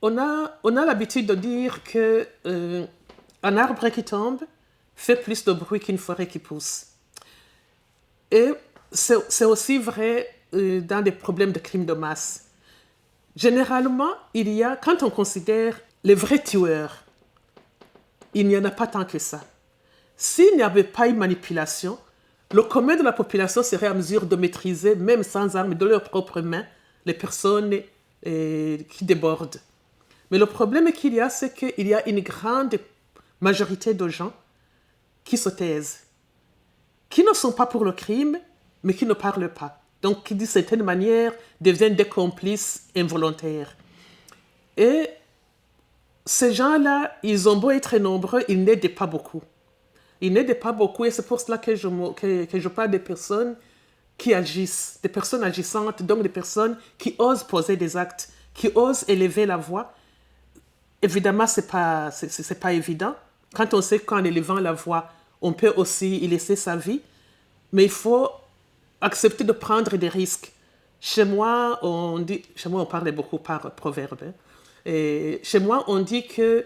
On a l'habitude de dire que un arbre qui tombe fait plus de bruit qu'une forêt qui pousse. Et c'est aussi vrai dans des problèmes de crimes de masse. Généralement, quand on considère les vrais tueurs, il n'y en a pas tant que ça. S'il n'y avait pas une manipulation, le commun de la population serait en mesure de maîtriser, même sans armes, de leurs propres mains, les personnes qui débordent. Mais le problème c'est qu'il y a une grande majorité de gens qui se taisent, qui ne sont pas pour le crime, mais qui ne parlent pas. Donc, qui d'une certaine manière deviennent des complices involontaires. Et ces gens-là, ils ont beau être nombreux, ils n'aident pas beaucoup. Ils n'aident pas beaucoup et c'est pour cela que je parle des personnes qui agissent, des personnes agissantes, donc des personnes qui osent poser des actes, qui osent élever la voix. Évidemment, c'est pas évident. Quand on sait qu'en élevant la voix, on peut aussi y laisser sa vie, mais il faut accepter de prendre des risques. Chez moi, on parlait beaucoup par proverbe. Hein. Et chez moi, on dit que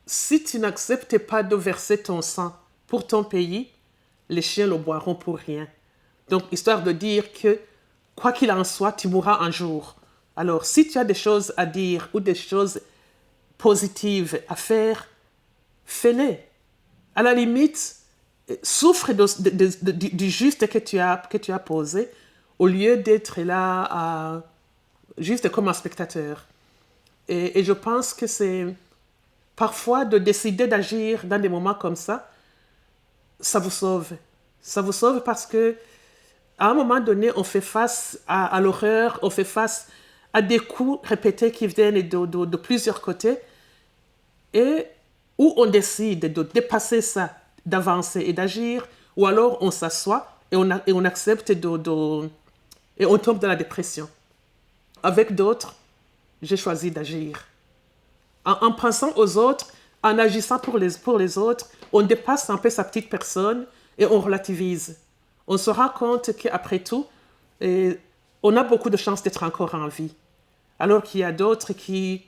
si tu n'acceptes pas de verser ton sang pour ton pays, les chiens le boiront pour rien. Donc, histoire de dire que, quoi qu'il en soit, tu mourras un jour. Alors, si tu as des choses à dire ou des choses positives à faire, fais-les. À la limite, souffre du juste que tu as posé, au lieu d'être là juste comme un spectateur. Et je pense que c'est parfois de décider d'agir dans des moments comme ça vous sauve. Ça vous sauve parce que à un moment donné, on fait face à l'horreur, on fait face à des coups répétés qui viennent de plusieurs côtés, et où on décide de dépasser ça, d'avancer et d'agir, ou alors on s'assoit et on accepte et on tombe dans la dépression. Avec d'autres, j'ai choisi d'agir. En pensant aux autres, en agissant pour les autres, on dépasse un peu sa petite personne et on relativise. On se rend compte qu'après tout, on a beaucoup de chances d'être encore en vie. Alors qu'il y a d'autres qui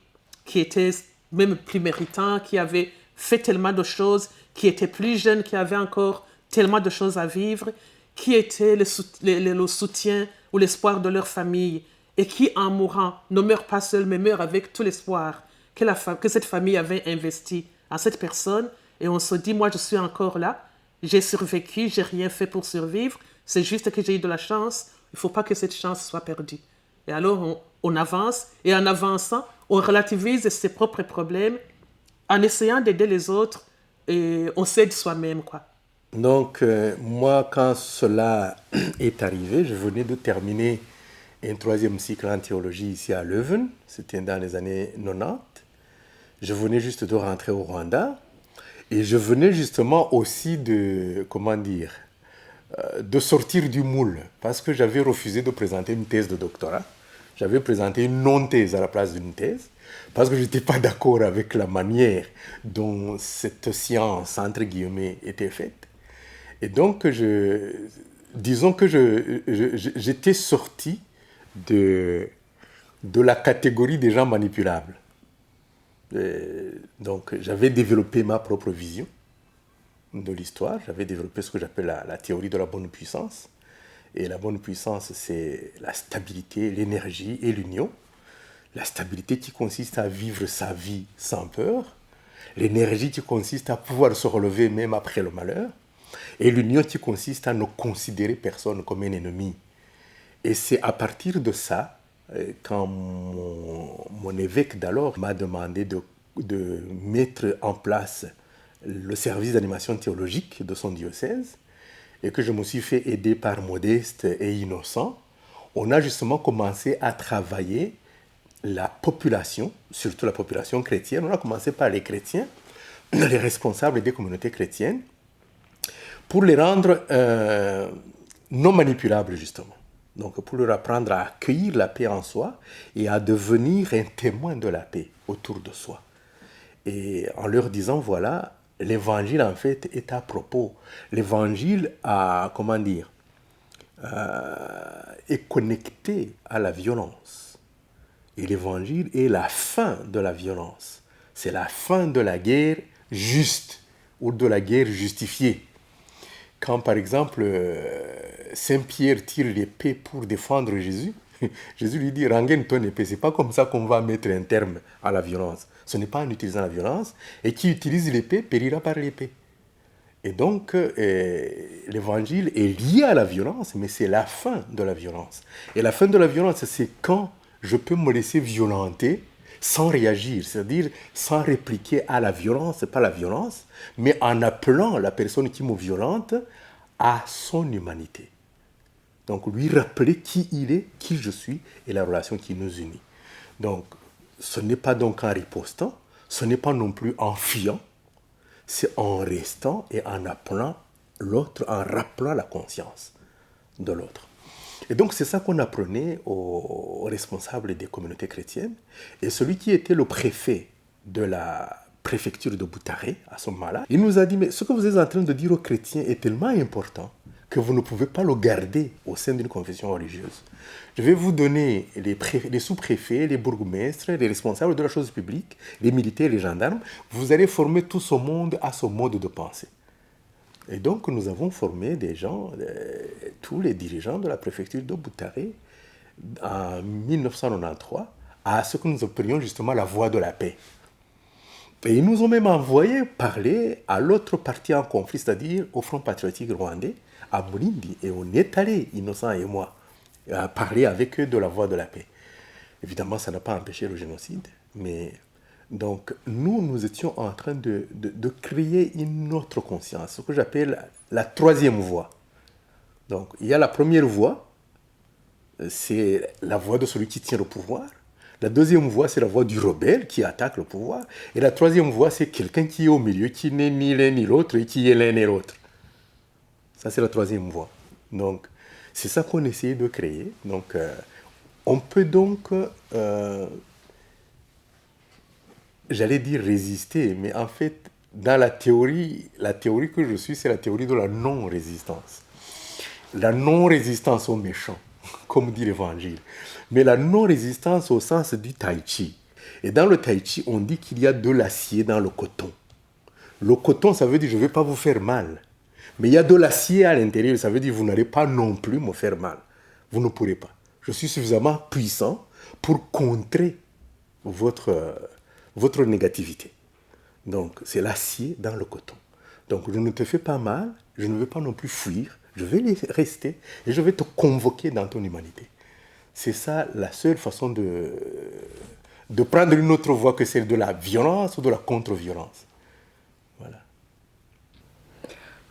étaient même plus méritants, qui avaient fait tellement de choses, qui étaient plus jeunes, qui avaient encore tellement de choses à vivre, qui étaient le soutien ou l'espoir de leur famille et qui, en mourant, ne meurent pas seuls, mais meurent avec tout l'espoir que cette famille avait investi en cette personne. Et on se dit, moi, je suis encore là, j'ai survécu, j'ai rien fait pour survivre, c'est juste que j'ai eu de la chance, il ne faut pas que cette chance soit perdue. Et alors, on avance, et en avançant, on relativise ses propres problèmes en essayant d'aider les autres, et on s'aide soi-même, quoi. Donc, moi, quand cela est arrivé, je venais de terminer un 3e cycle en théologie ici à Leuven, c'était dans les années 90. Je venais juste de rentrer au Rwanda, et je venais justement aussi de sortir du moule, parce que j'avais refusé de présenter une thèse de doctorat. J'avais présenté une non-thèse à la place d'une thèse, parce que je n'étais pas d'accord avec la manière dont cette science, entre guillemets, était faite. Et donc, disons que j'étais sorti de la catégorie des gens manipulables. Donc, j'avais développé ma propre vision de l'histoire. J'avais développé ce que j'appelle la théorie de la bonne puissance. Et la bonne puissance, c'est la stabilité, l'énergie et l'union. La stabilité qui consiste à vivre sa vie sans peur. L'énergie qui consiste à pouvoir se relever même après le malheur. Et l'union qui consiste à ne considérer personne comme un ennemi. Et c'est à partir de ça, quand mon évêque d'alors m'a demandé de mettre en place le service d'animation théologique de son diocèse, et que je me suis fait aider par Modeste et Innocent, on a justement commencé à travailler la population, surtout la population chrétienne. On a commencé par les chrétiens, les responsables des communautés chrétiennes, pour les rendre non manipulables, justement. Donc, pour leur apprendre à accueillir la paix en soi et à devenir un témoin de la paix autour de soi. Et en leur disant, voilà, l'évangile, en fait, est à propos. L'évangile est connecté à la violence. Et l'évangile est la fin de la violence. C'est la fin de la guerre juste ou de la guerre justifiée. Quand, par exemple, Saint Pierre tire l'épée pour défendre Jésus, Jésus lui dit « Rengaine ton épée ». Ce n'est pas comme ça qu'on va mettre un terme à la violence. Ce n'est pas en utilisant la violence. Et qui utilise l'épée périra par l'épée. Et donc, l'évangile est lié à la violence, mais c'est la fin de la violence. Et la fin de la violence, c'est quand je peux me laisser violenter sans réagir, c'est-à-dire sans répliquer à la violence, pas la violence, mais en appelant la personne qui me violente à son humanité. Donc, lui rappeler qui il est, qui je suis et la relation qui nous unit. Donc, ce n'est pas donc en ripostant, ce n'est pas non plus en fuyant, c'est en restant et en appelant l'autre, en rappelant la conscience de l'autre. Et donc, c'est ça qu'on apprenait aux responsables des communautés chrétiennes. Et celui qui était le préfet de la préfecture de Boutaré, à ce moment-là, il nous a dit, mais ce que vous êtes en train de dire aux chrétiens est tellement important que vous ne pouvez pas le garder au sein d'une confession religieuse. Je vais vous donner les sous-préfets, les bourgmestres, les responsables de la chose publique, les militaires, les gendarmes. Vous allez former tout ce monde à ce mode de pensée. Et donc, nous avons formé des gens, tous les dirigeants de la préfecture de Boutaré, en 1993, à ce que nous appelions justement la voie de la paix. Et ils nous ont même envoyé parler à l'autre parti en conflit, c'est-à-dire au Front patriotique rwandais, à Mulindi. Et on est allé, Innocent et moi, à parler avec eux de la voie de la paix. Évidemment, ça n'a pas empêché le génocide, mais... Donc, nous étions en train de créer une autre conscience, ce que j'appelle la troisième voie. Donc, il y a la première voie, c'est la voie de celui qui tient le pouvoir. La deuxième voie, c'est la voie du rebelle qui attaque le pouvoir. Et la troisième voie, c'est quelqu'un qui est au milieu, qui n'est ni l'un ni l'autre et qui est l'un et l'autre. Ça, c'est la troisième voie. Donc, c'est ça qu'on essayait de créer. Donc, on peut donc... j'allais dire résister, mais en fait, dans la théorie que je suis, c'est la théorie de la non-résistance. La non-résistance aux méchants, comme dit l'Évangile. Mais la non-résistance au sens du tai chi. Et dans le tai chi, on dit qu'il y a de l'acier dans le coton. Le coton, ça veut dire je ne vais pas vous faire mal. Mais il y a de l'acier à l'intérieur, ça veut dire vous n'allez pas non plus me faire mal. Vous ne pourrez pas. Je suis suffisamment puissant pour contrer votre négativité. Donc, c'est l'acier dans le coton. Donc, je ne te fais pas mal, je ne veux pas non plus fuir, je vais rester et je vais te convoquer dans ton humanité. C'est ça la seule façon de prendre une autre voie que celle de la violence ou de la contre-violence. Voilà.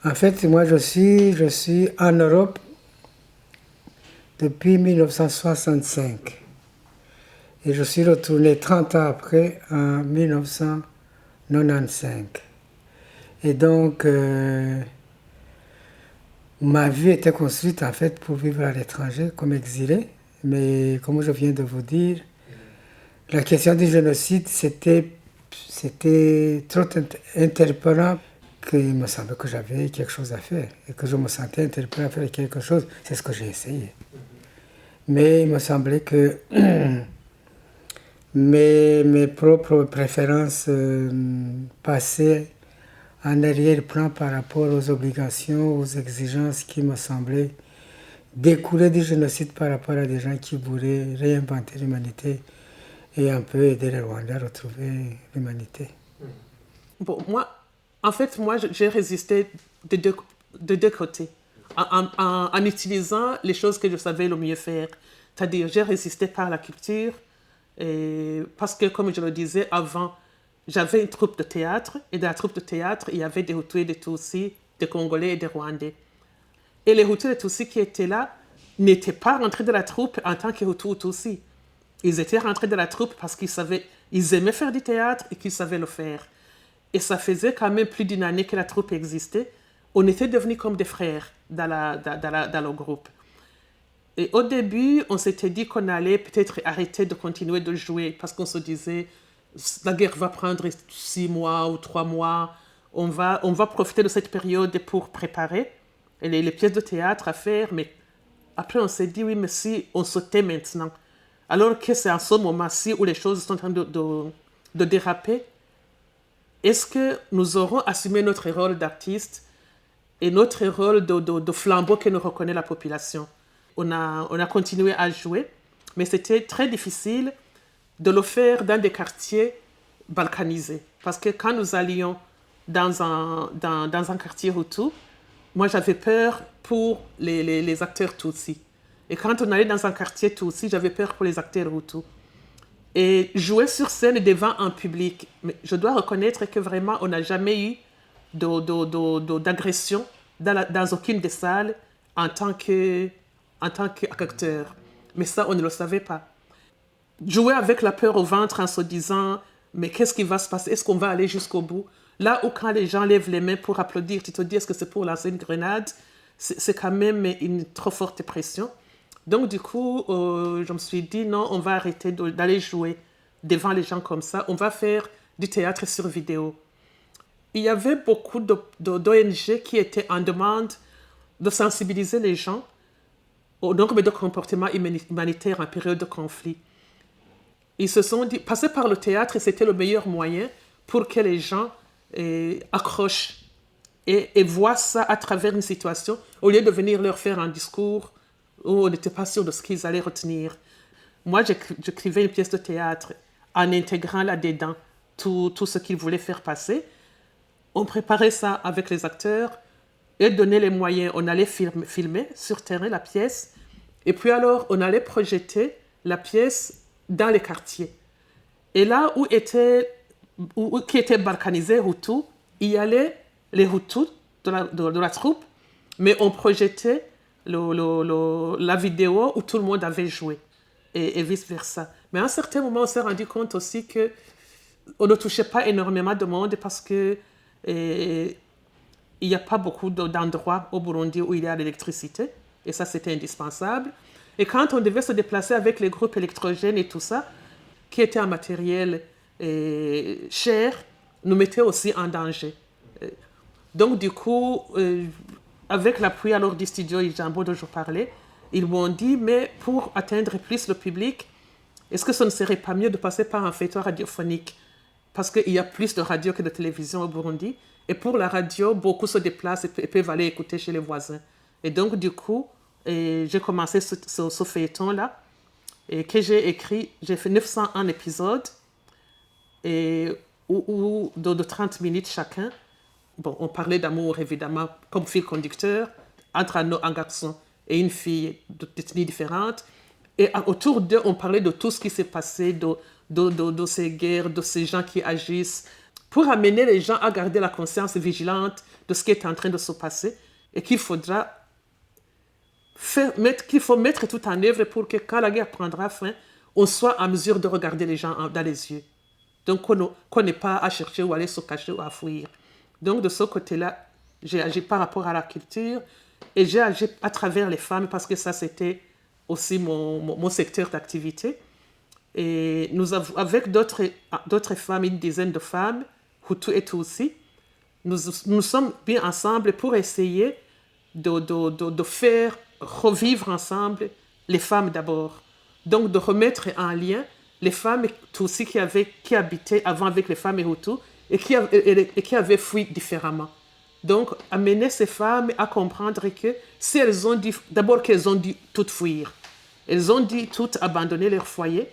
En fait, moi, je suis en Europe depuis 1965. Et je suis retourné 30 ans après, en 1995. Et donc, ma vie était construite en fait pour vivre à l'étranger comme exilé. Mais comme je viens de vous dire, la question du génocide, c'était trop interpellant qu'il me semblait que j'avais quelque chose à faire. Et que je me sentais interpellé à faire quelque chose. C'est ce que j'ai essayé. Mais il me semblait que... mes propres préférences passaient en arrière-plan par rapport aux obligations, aux exigences qui me semblaient découler du génocide par rapport à des gens qui voulaient réinventer l'humanité et un peu aider les Rwandais à retrouver l'humanité. Bon, moi, j'ai résisté de deux côtés, en utilisant les choses que je savais le mieux faire. C'est-à-dire, j'ai résisté par la culture, parce que, comme je le disais avant, j'avais une troupe de théâtre, et dans la troupe de théâtre, il y avait des Hutus et des Tutsis, des Congolais et des Rwandais. Et les Hutus et les Tutsis qui étaient là n'étaient pas rentrés de la troupe en tant que Hutus ou Tutsis. Ils étaient rentrés de la troupe parce ils aimaient faire du théâtre et qu'ils savaient le faire. Et ça faisait quand même plus d'une année que la troupe existait. On était devenus comme des frères dans le groupe. Et au début, on s'était dit qu'on allait peut-être arrêter de continuer de jouer parce qu'on se disait la guerre va prendre 6 mois ou 3 mois. On va profiter de cette période pour préparer les pièces de théâtre à faire. Mais après, on s'est dit oui, mais si on sautait maintenant, alors que c'est à ce moment-ci où les choses sont en train de déraper, est-ce que nous aurons assumé notre rôle d'artiste et notre rôle de flambeau que nous reconnaît la population? On a continué à jouer, mais c'était très difficile de le faire dans des quartiers balkanisés. Parce que quand nous allions dans un quartier Hutu, moi j'avais peur pour les acteurs Tutsi. Et quand on allait dans un quartier Tutsi, j'avais peur pour les acteurs Hutu. Et jouer sur scène devant un public, mais je dois reconnaître que vraiment on n'a jamais eu d'agression dans aucune des salles en tant qu'acteur. Mais ça, on ne le savait pas. Jouer avec la peur au ventre en se disant mais qu'est-ce qui va se passer? Est-ce qu'on va aller jusqu'au bout? Là où quand les gens lèvent les mains pour applaudir, tu te dis est-ce que c'est pour lancer une grenade? C'est quand même une trop forte pression. Donc du coup, je me suis dit non, on va arrêter d'aller jouer devant les gens comme ça. On va faire du théâtre sur vidéo. Il y avait beaucoup d'ONG qui étaient en demande de sensibiliser les gens aux normes de comportement humanitaire en période de conflit. Ils se sont dit, passer par le théâtre, c'était le meilleur moyen pour que les gens accrochent et voient ça à travers une situation, au lieu de venir leur faire un discours où on n'était pas sûr de ce qu'ils allaient retenir. Moi, j'écrivais une pièce de théâtre en intégrant là-dedans tout ce qu'ils voulaient faire passer. On préparait ça avec les acteurs et donnait les moyens. On allait filmer sur terrain la pièce et puis alors on allait projeter la pièce dans les quartiers. Et là qui était balkanisé Hutu, il y allait les Hutus de la troupe, mais on projetait la vidéo où tout le monde avait joué et vice-versa. Mais à un certain moment, on s'est rendu compte aussi qu'on ne touchait pas énormément de monde parce que il n'y a pas beaucoup d'endroits au Burundi où il y a l'électricité, et ça c'était indispensable. Et quand on devait se déplacer avec les groupes électrogènes et tout ça, qui était un matériel cher, nous mettait aussi en danger. Donc du coup, avec l'appui alors du studio Ijambo dont je parlais, ils m'ont dit, mais pour atteindre plus le public, est-ce que ce ne serait pas mieux de passer par un feuilleton radiophonique? Parce qu'il y a plus de radio que de télévision au Burundi. Et pour la radio, beaucoup se déplacent et peuvent aller écouter chez les voisins. Et donc, du coup, j'ai commencé ce feuilleton-là, que j'ai écrit. J'ai fait 901 épisodes, de 30 minutes chacun. Bon, on parlait d'amour, évidemment, comme fil conducteur, entre un garçon et une fille d'ethnie différente. Et autour d'eux, on parlait de tout ce qui s'est passé, de ces guerres, de ces gens qui agissent, pour amener les gens à garder la conscience vigilante de ce qui est en train de se passer et qu'il faut mettre tout en œuvre pour que quand la guerre prendra fin, on soit en mesure de regarder les gens dans les yeux. Donc qu'on n'ait pas à chercher ou à aller se cacher ou à fuir. Donc de ce côté-là, j'ai agi par rapport à la culture et j'ai agi à travers les femmes parce que ça c'était aussi mon secteur d'activité. Et nous avons, avec d'autres femmes, une dizaine de femmes, Hutu et Tutsi, nous sommes bien ensemble pour essayer de faire revivre ensemble les femmes d'abord. Donc de remettre en lien les femmes Tutsi qui habitaient avant avec les femmes Hutu et qui avaient fui différemment. Donc amener ces femmes à comprendre que si elles ont dit, d'abord qu'elles ont dit toutes fuir, elles ont dit toutes abandonner leur foyer,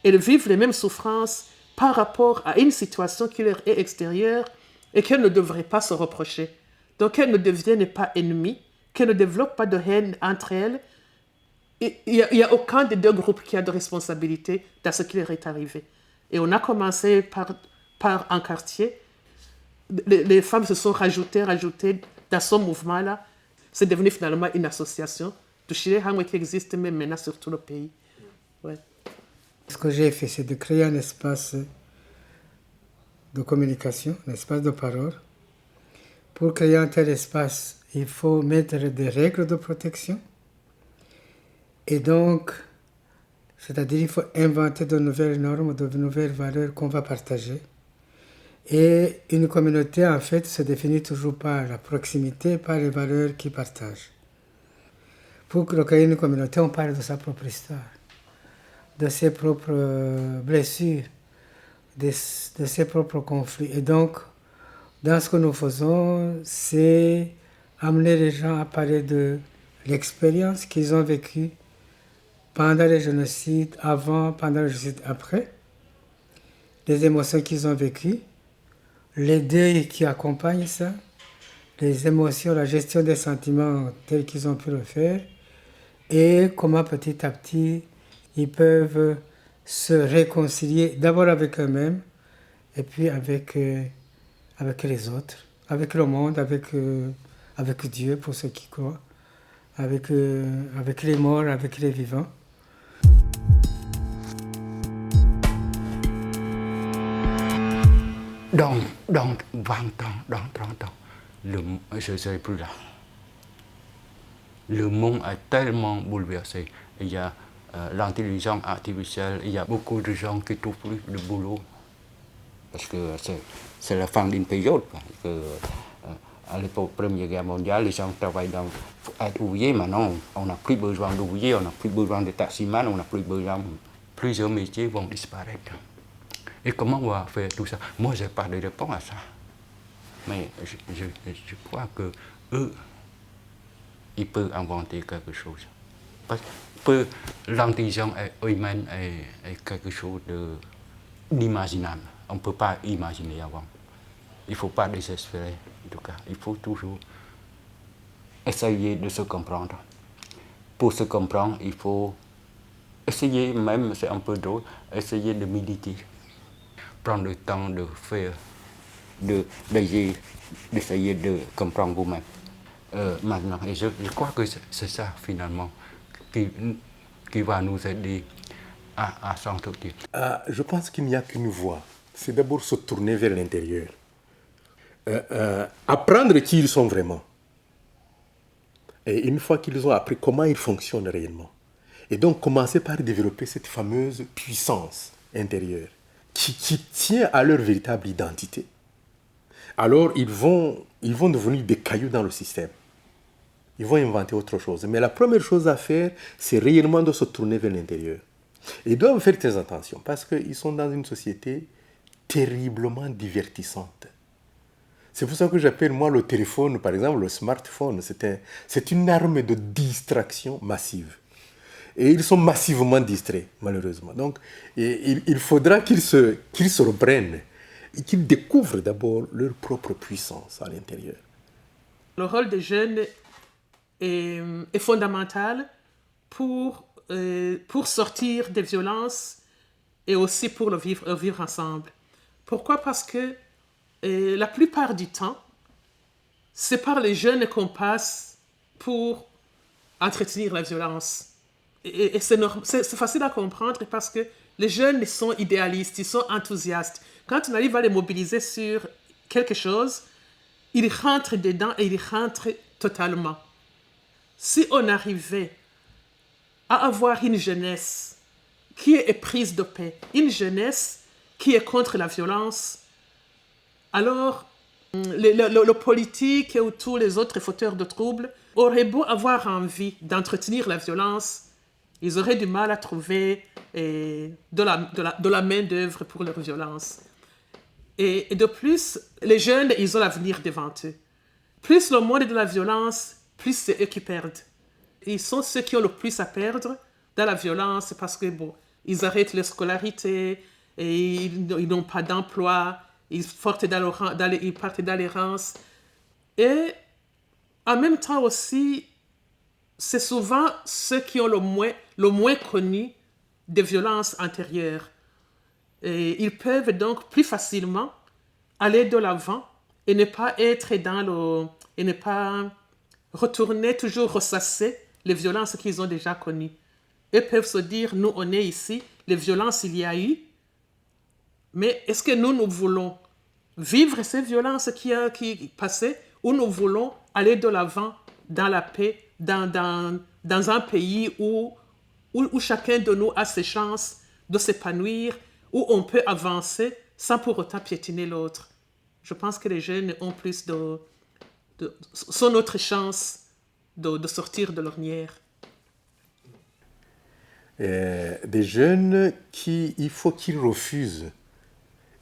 elles vivent les mêmes souffrances par rapport à une situation qui leur est extérieure et qu'elles ne devraient pas se reprocher. Donc qu'elles ne deviennent pas ennemies, qu'elles ne développent pas de haine entre elles. Il n'y a aucun des deux groupes qui a de responsabilité dans ce qui leur est arrivé. Et on a commencé par un quartier. Les femmes se sont rajoutées dans ce mouvement-là. C'est devenu finalement une association de Shire Hangwe qui existe même maintenant sur tout le pays. Ouais. Ce que j'ai fait, c'est de créer un espace de communication, un espace de parole. Pour créer un tel espace, il faut mettre des règles de protection. Et donc, c'est-à-dire il faut inventer de nouvelles normes, de nouvelles valeurs qu'on va partager. Et une communauté, en fait, se définit toujours par la proximité, par les valeurs qu'ils partagent. Pour créer une communauté, on parle de sa propre histoire. de ses propres blessures, de ses propres conflits. Et donc, dans ce que nous faisons, c'est amener les gens à parler de l'expérience qu'ils ont vécue pendant le génocide, avant, pendant le génocide, après, les émotions qu'ils ont vécues, les deuils qui accompagnent ça, les émotions, la gestion des sentiments tels qu'ils ont pu le faire, et comment petit à petit ils peuvent se réconcilier d'abord avec eux-mêmes et puis avec les autres, avec le monde, avec Dieu pour ceux qui croient, avec les morts, avec les vivants. Dans 20 ans, dans 30 ans, je ne serai plus là. Le monde est tellement bouleversé. Il y a l'intelligence artificielle, il y a beaucoup de gens qui ne trouvent plus de boulot. Parce que c'est la fin d'une période. À l'époque de la Première Guerre mondiale, les gens travaillent dans être ouvriers. Maintenant, on n'a plus besoin d'ouvriers, on n'a plus besoin de taximans, on n'a plus besoin. Plusieurs métiers vont disparaître. Et comment on va faire tout ça? Moi, je n'ai pas de réponse à ça. Mais je crois qu'eux, ils peuvent inventer quelque chose. Parce que l'intelligence humaine est quelque chose d'imaginable. On ne peut pas imaginer avant. Il ne faut pas désespérer, en tout cas. Il faut toujours essayer de se comprendre. Pour se comprendre, il faut essayer, même, c'est un peu drôle, essayer de méditer. Prendre le temps de faire, d'essayer de comprendre vous-même. Maintenant, et je crois que c'est ça, finalement, qui va nous aider à s'en sortir. Je pense qu'il n'y a qu'une voie. C'est d'abord se tourner vers l'intérieur. Apprendre qui ils sont vraiment. Et une fois qu'ils ont appris comment ils fonctionnent réellement. Et donc commencer par développer cette fameuse puissance intérieure qui tient à leur véritable identité. Alors ils vont devenir des cailloux dans le système. Ils vont inventer autre chose. Mais la première chose à faire, c'est réellement de se tourner vers l'intérieur. Et ils doivent faire très attention parce qu'ils sont dans une société terriblement divertissante. C'est pour ça que j'appelle moi le téléphone, par exemple, le smartphone. C'est une arme de distraction massive. Et ils sont massivement distraits, malheureusement. Donc, il faudra qu'ils se reprennent et qu'ils découvrent d'abord leur propre puissance à l'intérieur. Le rôle des jeunes est fondamental pour sortir des violences et aussi pour le vivre ensemble. Pourquoi? Parce que la plupart du temps, c'est par les jeunes qu'on passe pour entretenir la violence. Et c'est facile à comprendre parce que les jeunes sont idéalistes, ils sont enthousiastes. Quand on arrive à les mobiliser sur quelque chose, ils rentrent dedans et ils rentrent totalement. Si on arrivait à avoir une jeunesse qui est éprise de paix, une jeunesse qui est contre la violence, alors le politique ou tous les autres fauteurs de troubles auraient beau avoir envie d'entretenir la violence, ils auraient du mal à trouver de la main-d'œuvre pour leur violence. Et de plus, les jeunes, ils ont l'avenir devant eux. Plus le monde est de la violence, plus c'est eux qui perdent. Ils sont ceux qui ont le plus à perdre dans la violence parce que, ils arrêtent leur scolarité, et ils n'ont pas d'emploi, ils partent dans l'errance. Et en même temps aussi, c'est souvent ceux qui ont le moins connu des violences antérieures. Et ils peuvent donc plus facilement aller de l'avant et ne pas être et ne pas toujours ressasser les violences qu'ils ont déjà connues. Ils peuvent se dire, nous on est ici, les violences il y a eu, mais est-ce que nous voulons vivre ces violences qui passaient ou nous voulons aller de l'avant dans la paix, dans un pays où chacun de nous a ses chances de s'épanouir, où on peut avancer sans pour autant piétiner l'autre. Je pense que les jeunes ont plus sont notre chance de sortir de l'ornière. Des jeunes il faut qu'ils refusent.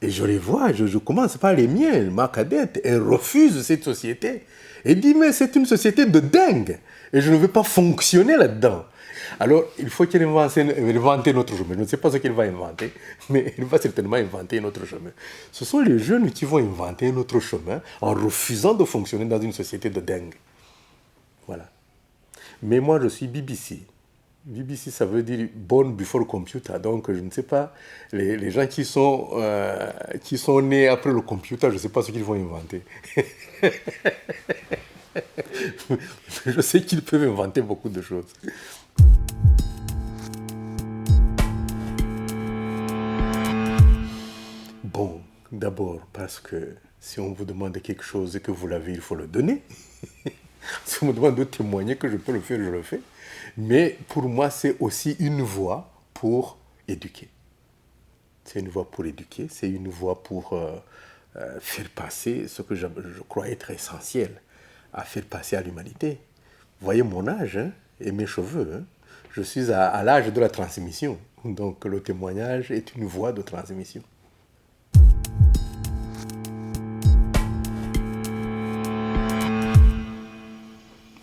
Et je les vois, je commence par les miens, ma cadette, elle refuse cette société. Elle dit, mais c'est une société de dingue. Et je ne veux pas fonctionner là-dedans. Alors, il faut qu'elle invente un autre chemin. Je ne sais pas ce qu'elle va inventer, mais elle va certainement inventer un autre chemin. Ce sont les jeunes qui vont inventer un autre chemin en refusant de fonctionner dans une société de dingue. Voilà. Mais moi, je suis BBC. BBC, ça veut dire Born Before Computer. Donc, je ne sais pas, les gens qui sont nés après le computer, je ne sais pas ce qu'ils vont inventer. Je sais qu'ils peuvent inventer beaucoup de choses. Bon, d'abord, parce que si on vous demande quelque chose et que vous l'avez, il faut le donner. Si on me demande de témoigner que je peux le faire, je le fais. Mais pour moi, c'est aussi une voie pour éduquer. C'est une voie pour éduquer, c'est une voie pour faire passer ce que je crois être essentiel, à faire passer à l'humanité. Vous voyez mon âge hein, et mes cheveux. Hein. Je suis à l'âge de la transmission. Donc le témoignage est une voie de transmission.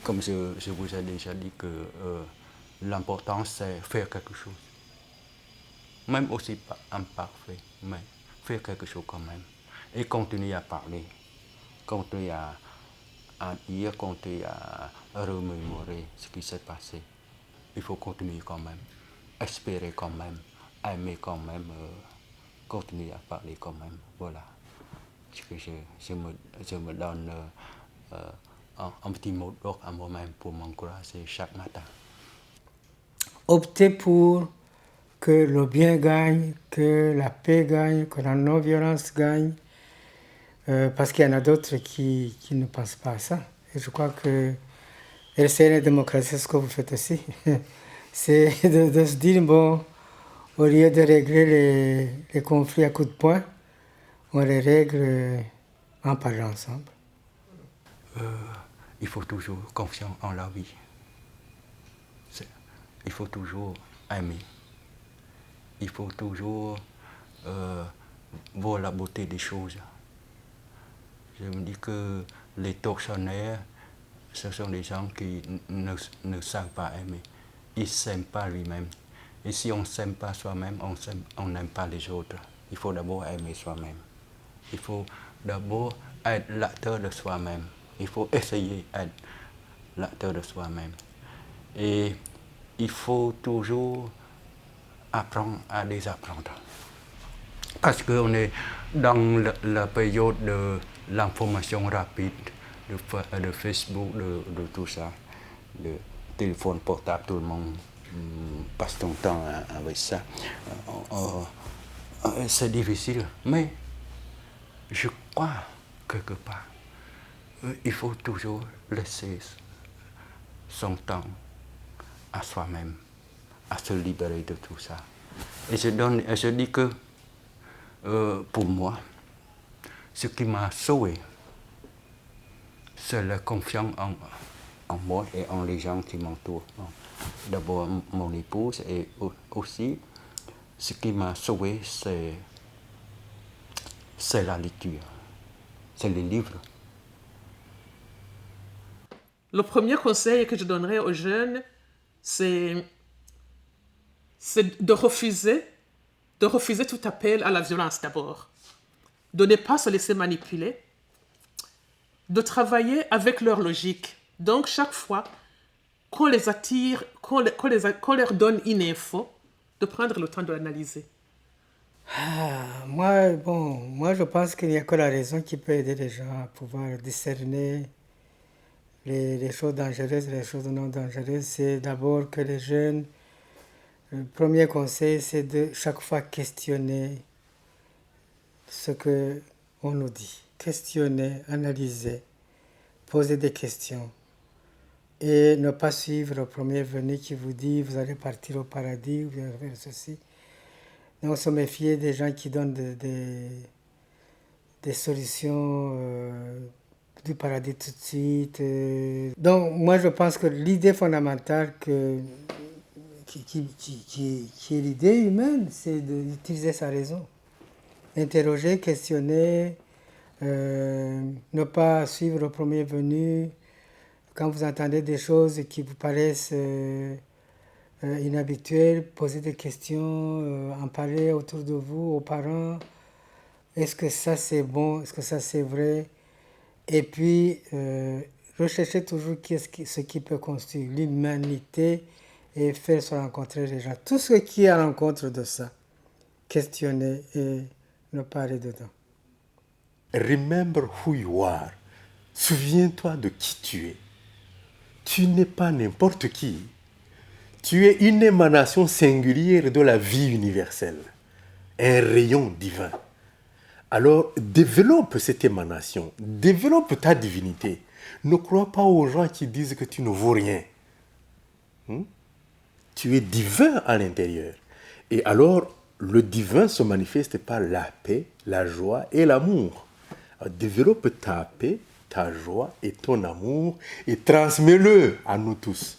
Comme je vous ai déjà dit que l'important c'est faire quelque chose. Même aussi pas imparfait, mais faire quelque chose quand même. Et continuer à parler, continuer à dire, continuer à remémorer ce qui s'est passé. Il faut continuer quand même, espérer quand même, aimer quand même, continuer à parler quand même. Voilà ce que je me donne un petit mot d'ordre à moi-même pour m'encourager chaque matin. Opter pour que le bien gagne, que la paix gagne, que la non-violence gagne, parce qu'il y en a d'autres qui ne pensent pas à ça. Et je crois que essayer la démocratie, c'est ce que vous faites aussi. C'est de se dire, bon, au lieu de régler les conflits à coups de poing, on les règle en parlant ensemble. Il faut toujours confiance en la vie. Il faut toujours aimer. Il faut toujours voir la beauté des choses. Je me dis que les tortionnaires, ce sont des gens qui ne savent pas aimer. Ils ne s'aiment pas lui-même. Et si on ne s'aime pas soi-même, on n'aime pas les autres. Il faut d'abord aimer soi-même. Il faut d'abord être l'acteur de soi-même. Il faut essayer d'être l'acteur de soi-même. Et il faut toujours apprendre à désapprendre. Parce qu'on est dans la période de l'information rapide, de Facebook, de tout ça, de téléphone portable, tout le monde passe son temps avec ça. C'est difficile, mais je crois quelque part, il faut toujours laisser son temps à soi-même, à se libérer de tout ça. Et je dis que pour moi, ce qui m'a sauvé, c'est la confiance en moi et en les gens qui m'entourent. D'abord mon épouse et aussi ce qui m'a sauvé, c'est la lecture, c'est les livres. Le premier conseil que je donnerais aux jeunes, c'est de refuser tout appel à la violence d'abord, de ne pas se laisser manipuler, de travailler avec leur logique. Donc chaque fois qu'on les attire, qu'on leur donne une info, de prendre le temps de l'analyser. Moi, je pense qu'il n'y a que la raison qui peut aider les gens à pouvoir discerner les choses dangereuses et les choses non dangereuses. C'est d'abord que les jeunes, le premier conseil, c'est de chaque fois questionner ce qu'on nous dit. Questionner, analyser, poser des questions. Et ne pas suivre le premier venu qui vous dit vous allez partir au paradis, vous allez faire ceci. Donc se méfier des gens qui donnent des solutions du paradis tout de suite. Donc moi je pense que l'idée fondamentale qu'il est l'idée humaine, c'est d'utiliser sa raison. Interroger, questionner, ne pas suivre au premier venu. Quand vous entendez des choses qui vous paraissent inhabituelles, poser des questions, en parler autour de vous, aux parents. Est-ce que ça c'est bon? Est-ce que ça c'est vrai? Et puis, rechercher toujours ce qui peut construire l'humanité et faire se rencontrer les gens. Tout ce qui est à l'encontre de ça, questionner et ne pas aller dedans. Remember who you are. Souviens-toi de qui tu es. Tu n'es pas n'importe qui. Tu es une émanation singulière de la vie universelle, un rayon divin. Alors, développe cette émanation, développe ta divinité. Ne crois pas aux gens qui disent que tu ne vaux rien. Tu es divin à l'intérieur. Et alors, le divin se manifeste par la paix, la joie et l'amour. Alors, développe ta paix, ta joie et ton amour et transmets-le à nous tous.